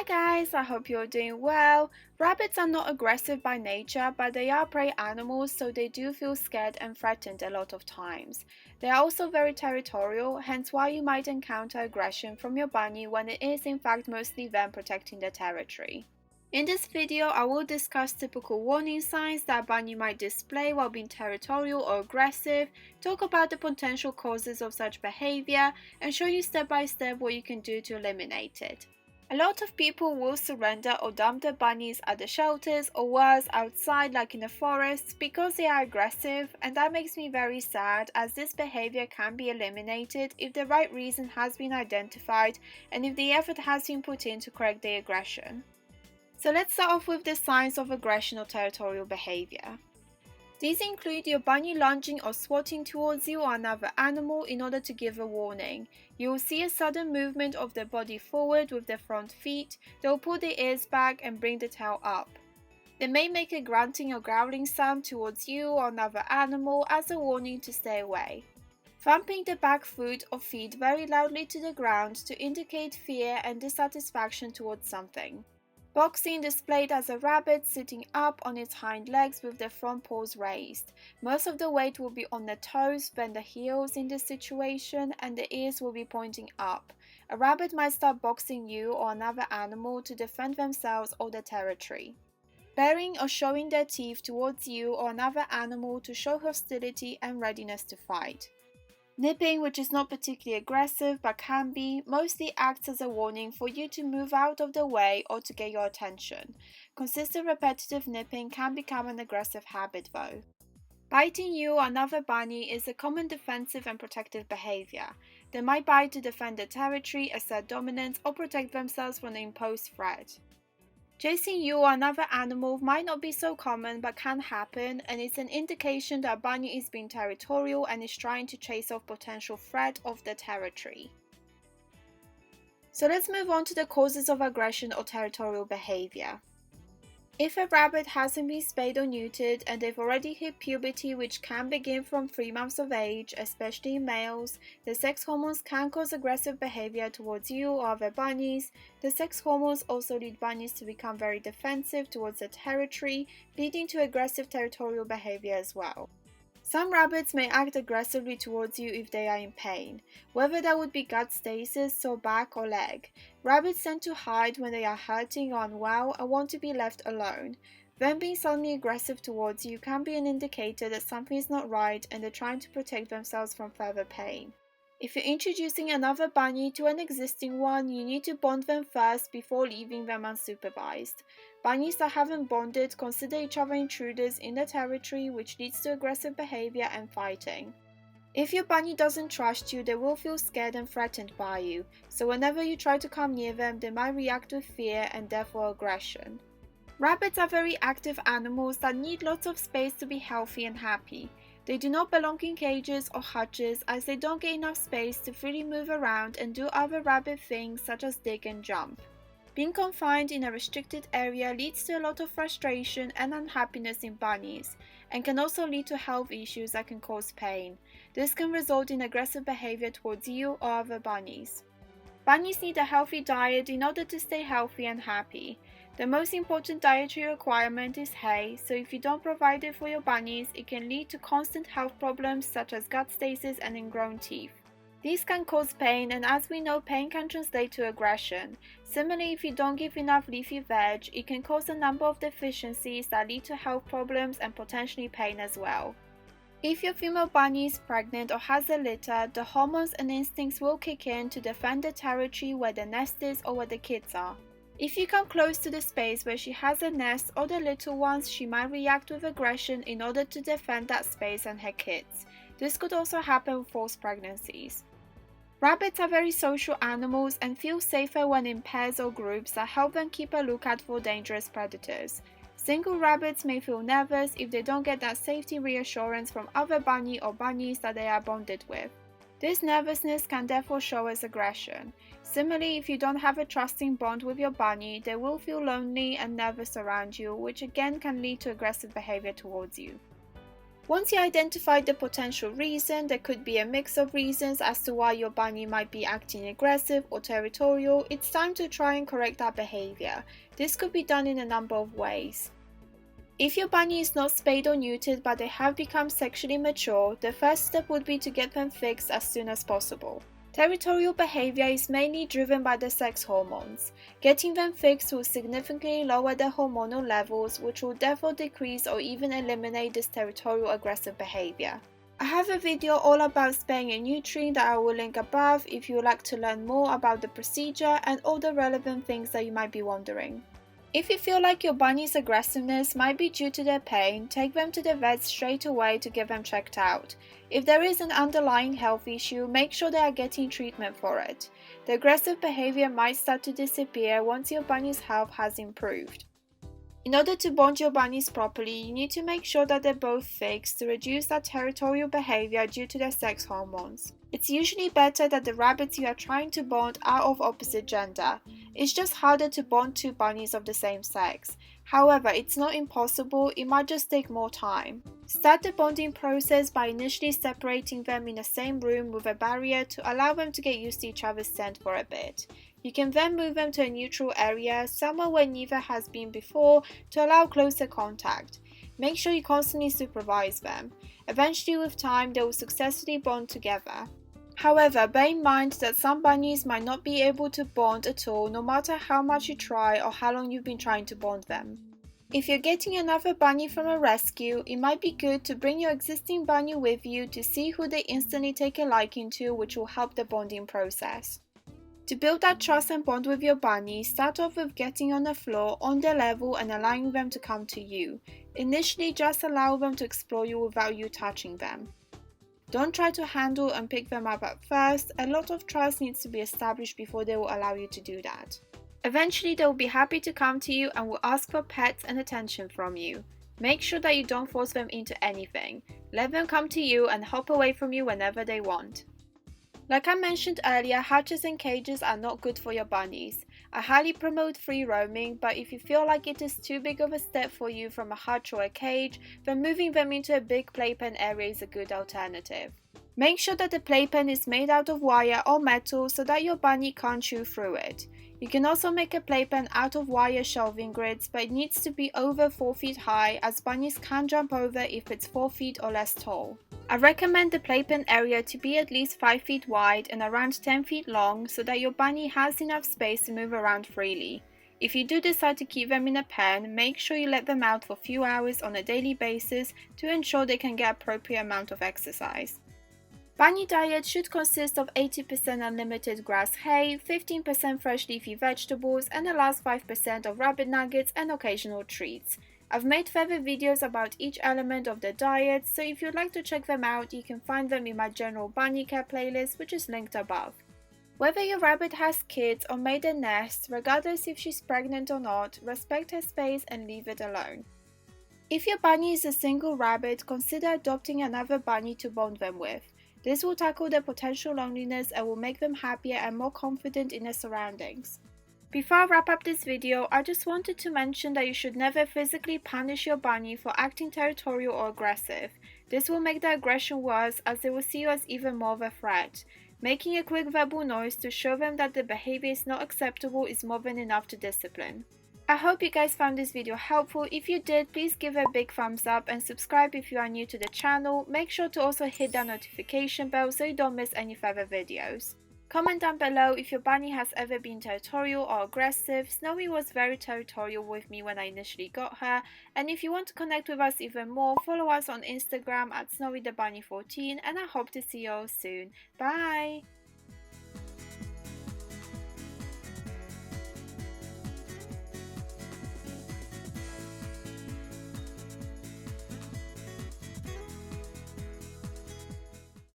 guys, I hope you're doing well. Rabbits are not aggressive by nature, but they are prey animals, so they do feel scared and threatened a lot of times. They are also very territorial, hence why you might encounter aggression from your bunny when it is in fact mostly them protecting their territory. In this video, I will discuss typical warning signs that a bunny might display while being territorial or aggressive, talk about the potential causes of such behavior, and show you step by step what you can do to eliminate it. A lot of people will surrender or dump their bunnies at the shelters or worse outside like in the forests because they are aggressive, and that makes me very sad as this behavior can be eliminated if the right reason has been identified and if the effort has been put in to correct the aggression. So let's start off with the signs of aggression or territorial behavior. These include your bunny lunging or swatting towards you or another animal in order to give a warning. You will see a sudden movement of their body forward with their front feet. They will pull their ears back and bring the tail up. They may make a grunting or growling sound towards you or another animal as a warning to stay away. Thumping the back foot or feet very loudly to the ground to indicate fear and dissatisfaction towards something. Boxing displayed as a rabbit sitting up on its hind legs with the front paws raised. Most of the weight will be on the toes, then the heels in this situation, and the ears will be pointing up. A rabbit might start boxing you or another animal to defend themselves or their territory. Baring or showing their teeth towards you or another animal to show hostility and readiness to fight. Nipping, which is not particularly aggressive but can be, mostly acts as a warning for you to move out of the way or to get your attention. Consistent repetitive nipping can become an aggressive habit though. Biting you or another bunny is a common defensive and protective behavior. They might bite to defend their territory, assert dominance, or protect themselves from an imposed threat. Chasing you or another animal might not be so common but can happen, and it's an indication that a bunny is being territorial and is trying to chase off potential threat of their territory. So let's move on to the causes of aggression or territorial behavior. If a rabbit hasn't been spayed or neutered and they've already hit puberty, which can begin from 3 months of age, especially in males, the sex hormones can cause aggressive behavior towards you or other bunnies. The sex hormones also lead bunnies to become very defensive towards their territory, leading to aggressive territorial behavior as well. Some rabbits may act aggressively towards you if they are in pain, whether that would be gut stasis, sore back or leg. Rabbits tend to hide when they are hurting or unwell and want to be left alone. Them being suddenly aggressive towards you can be an indicator that something is not right and they're trying to protect themselves from further pain. If you're introducing another bunny to an existing one, you need to bond them first before leaving them unsupervised. Bunnies that haven't bonded consider each other intruders in their territory, which leads to aggressive behavior and fighting. If your bunny doesn't trust you, they will feel scared and threatened by you, so whenever you try to come near them, they might react with fear and therefore aggression. Rabbits are very active animals that need lots of space to be healthy and happy. They do not belong in cages or hutches as they don't get enough space to freely move around and do other rabbit things such as dig and jump. Being confined in a restricted area leads to a lot of frustration and unhappiness in bunnies, and can also lead to health issues that can cause pain. This can result in aggressive behavior towards you or other bunnies. Bunnies need a healthy diet in order to stay healthy and happy. The most important dietary requirement is hay, so if you don't provide it for your bunnies, it can lead to constant health problems such as gut stasis and ingrown teeth. These can cause pain, and as we know, pain can translate to aggression. Similarly, if you don't give enough leafy veg, it can cause a number of deficiencies that lead to health problems and potentially pain as well. If your female bunny is pregnant or has a litter, the hormones and instincts will kick in to defend the territory where the nest is or where the kids are. If you come close to the space where she has a nest or the little ones, she might react with aggression in order to defend that space and her kids. This could also happen with false pregnancies. Rabbits are very social animals and feel safer when in pairs or groups that help them keep a lookout for dangerous predators. Single rabbits may feel nervous if they don't get that safety reassurance from other bunny or bunnies that they are bonded with. This nervousness can therefore show as aggression. Similarly, if you don't have a trusting bond with your bunny, they will feel lonely and nervous around you, which again can lead to aggressive behavior towards you. Once you identify the potential reason, there could be a mix of reasons as to why your bunny might be acting aggressive or territorial. It's time to try and correct that behavior. This could be done in a number of ways. If your bunny is not spayed or neutered but they have become sexually mature, the first step would be to get them fixed as soon as possible. Territorial behavior is mainly driven by the sex hormones. Getting them fixed will significantly lower their hormonal levels, which will therefore decrease or even eliminate this territorial aggressive behavior. I have a video all about spaying and neutering that I will link above if you would like to learn more about the procedure and all the relevant things that you might be wondering. If you feel like your bunny's aggressiveness might be due to their pain, take them to the vet straight away to get them checked out. If there is an underlying health issue, make sure they are getting treatment for it. The aggressive behavior might start to disappear once your bunny's health has improved. In order to bond your bunnies properly, you need to make sure that they're both fixed to reduce that territorial behavior due to their sex hormones. It's usually better that the rabbits you are trying to bond are of opposite gender. It's just harder to bond two bunnies of the same sex. However, it's not impossible, it might just take more time. Start the bonding process by initially separating them in the same room with a barrier to allow them to get used to each other's scent for a bit. You can then move them to a neutral area, somewhere where neither has been before, to allow closer contact. Make sure you constantly supervise them. Eventually, with time, they will successfully bond together. However, bear in mind that some bunnies might not be able to bond at all no matter how much you try or how long you've been trying to bond them. If you're getting another bunny from a rescue, it might be good to bring your existing bunny with you to see who they instantly take a liking to, which will help the bonding process. To build that trust and bond with your bunny, start off with getting on the floor on their level and allowing them to come to you. Initially, just allow them to explore you without you touching them. Don't try to handle and pick them up at first. A lot of trust needs to be established before they will allow you to do that. Eventually, they will be happy to come to you and will ask for pets and attention from you. Make sure that you don't force them into anything. Let them come to you and hop away from you whenever they want. Like I mentioned earlier, hatches and cages are not good for your bunnies. I highly promote free roaming, but if you feel like it is too big of a step for you from a hutch or a cage, then moving them into a big playpen area is a good alternative. Make sure that the playpen is made out of wire or metal so that your bunny can't chew through it. You can also make a playpen out of wire shelving grids, but it needs to be over 4 feet high as bunnies can jump over if it's 4 feet or less tall. I recommend the playpen area to be at least 5 feet wide and around 10 feet long so that your bunny has enough space to move around freely. If you do decide to keep them in a pen, make sure you let them out for a few hours on a daily basis to ensure they can get appropriate amount of exercise. Bunny diet should consist of 80% unlimited grass hay, 15% fresh leafy vegetables, and the last 5% of rabbit nuggets and occasional treats. I've made further videos about each element of the diet, so if you'd like to check them out, you can find them in my general bunny care playlist, which is linked above. Whether your rabbit has kids or made a nest, regardless if she's pregnant or not, respect her space and leave it alone. If your bunny is a single rabbit, consider adopting another bunny to bond them with. This will tackle their potential loneliness and will make them happier and more confident in their surroundings. Before I wrap up this video, I just wanted to mention that you should never physically punish your bunny for acting territorial or aggressive. This will make the aggression worse as they will see you as even more of a threat. Making a quick verbal noise to show them that the behavior is not acceptable is more than enough to discipline. I hope you guys found this video helpful. If you did, please give it a big thumbs up and subscribe if you are new to the channel. Make sure to also hit that notification bell so you don't miss any further videos. Comment down below if your bunny has ever been territorial or aggressive. Snowy was very territorial with me when I initially got her, and if you want to connect with us even more, follow us on Instagram at SnowyTheBunny14, and I hope to see you all soon. Bye!